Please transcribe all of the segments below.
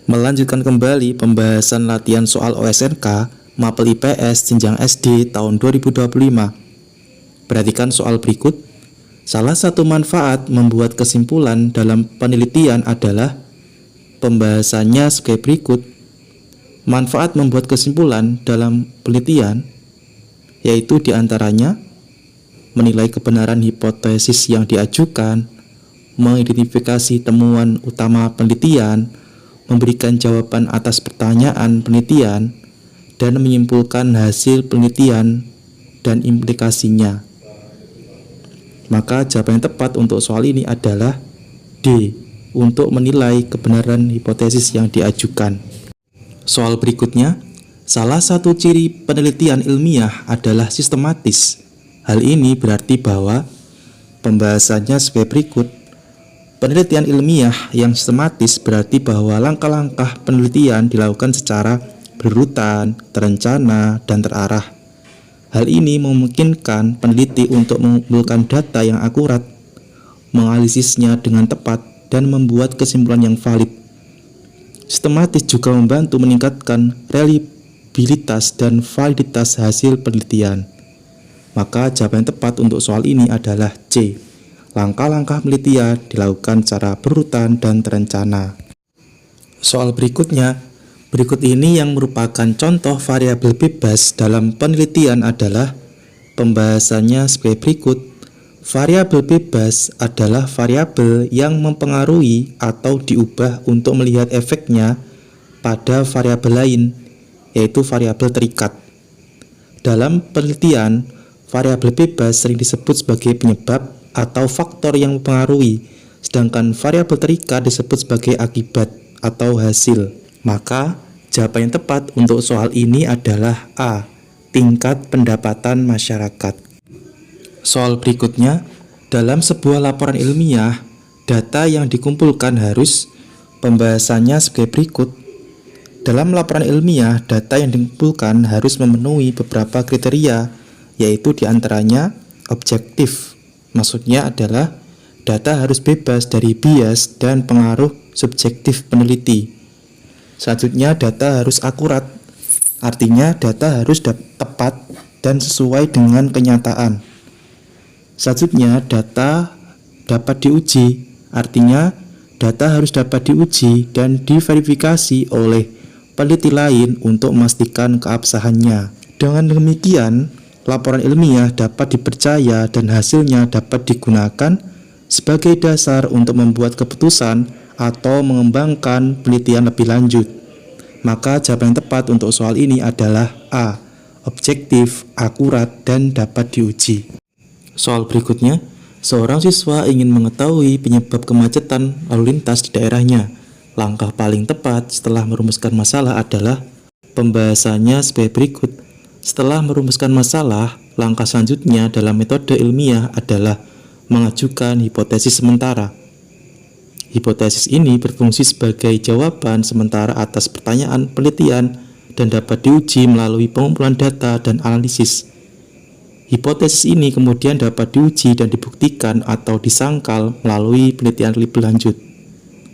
Melanjutkan kembali pembahasan latihan soal OSNK Mapel IPS jenjang SD tahun 2025. Perhatikan soal berikut. Salah satu manfaat membuat kesimpulan dalam penelitian adalah pembahasannya sebagai berikut. Manfaat membuat kesimpulan dalam penelitian yaitu diantaranya menilai kebenaran hipotesis yang diajukan, mengidentifikasi temuan utama penelitian, memberikan jawaban atas pertanyaan penelitian, dan menyimpulkan hasil penelitian dan implikasinya. Maka jawaban yang tepat untuk soal ini adalah D, untuk menilai kebenaran hipotesis yang diajukan. Soal berikutnya, salah satu ciri penelitian ilmiah adalah sistematis. Hal ini berarti bahwa pembahasannya sebagai berikut. Penelitian ilmiah yang sistematis berarti bahwa langkah-langkah penelitian dilakukan secara berurutan, terencana, dan terarah. Hal ini memungkinkan peneliti untuk mengumpulkan data yang akurat, menganalisisnya dengan tepat, dan membuat kesimpulan yang valid. Sistematis juga membantu meningkatkan reliabilitas dan validitas hasil penelitian. Maka jawaban yang tepat untuk soal ini adalah C. Langkah-langkah penelitian dilakukan secara berurutan dan terencana. Soal berikutnya, berikut ini yang merupakan contoh variabel bebas dalam penelitian adalah pembahasannya sebagai berikut. Variabel bebas adalah variabel yang mempengaruhi atau diubah untuk melihat efeknya pada variabel lain, yaitu variabel terikat. Dalam penelitian, variabel bebas sering disebut sebagai penyebab atau faktor yang mempengaruhi, sedangkan variabel terikat disebut sebagai akibat atau hasil. Maka jawaban yang tepat untuk soal ini adalah A. Tingkat pendapatan masyarakat. Soal berikutnya, dalam sebuah laporan ilmiah, data yang dikumpulkan harus pembahasannya sebagai berikut. Dalam laporan ilmiah, data yang dikumpulkan harus memenuhi beberapa kriteria, yaitu diantaranya objektif. Maksudnya adalah data harus bebas dari bias dan pengaruh subjektif peneliti. Selanjutnya, data harus akurat. Artinya data harus tepat dan sesuai dengan kenyataan. Selanjutnya, data dapat diuji. Artinya data harus dapat diuji dan diverifikasi oleh peneliti lain untuk memastikan keabsahannya. Dengan demikian, laporan ilmiah dapat dipercaya dan hasilnya dapat digunakan sebagai dasar untuk membuat keputusan atau mengembangkan penelitian lebih lanjut. Maka jawaban yang tepat untuk soal ini adalah A. Objektif, akurat, dan dapat diuji. Soal berikutnya, seorang siswa ingin mengetahui penyebab kemacetan lalu lintas di daerahnya. Langkah paling tepat setelah merumuskan masalah adalah pembahasannya sebagai berikut. Setelah merumuskan masalah, langkah selanjutnya dalam metode ilmiah adalah mengajukan hipotesis sementara. Hipotesis ini berfungsi sebagai jawaban sementara atas pertanyaan penelitian dan dapat diuji melalui pengumpulan data dan analisis. Hipotesis ini kemudian dapat diuji dan dibuktikan atau disangkal melalui penelitian lebih lanjut.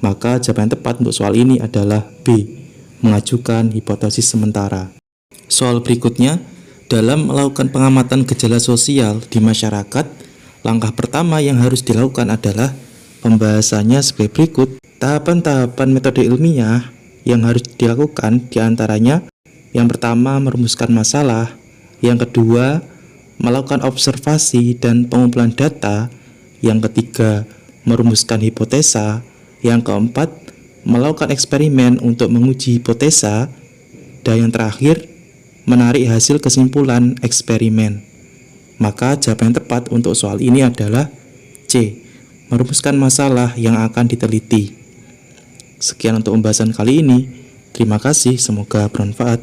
Maka jawaban yang tepat untuk soal ini adalah B. Mengajukan hipotesis sementara. Soal berikutnya, dalam melakukan pengamatan gejala sosial di masyarakat, langkah pertama yang harus dilakukan adalah pembahasannya sebagai berikut. Tahapan-tahapan metode ilmiah yang harus dilakukan diantaranya yang pertama merumuskan masalah, yang kedua melakukan observasi dan pengumpulan data, yang ketiga merumuskan hipotesa, yang keempat melakukan eksperimen untuk menguji hipotesa, dan yang terakhir menarik hasil kesimpulan eksperimen. Maka jawaban yang tepat untuk soal ini adalah C. Merumuskan masalah yang akan diteliti. Sekian untuk pembahasan kali ini. Terima kasih, semoga bermanfaat.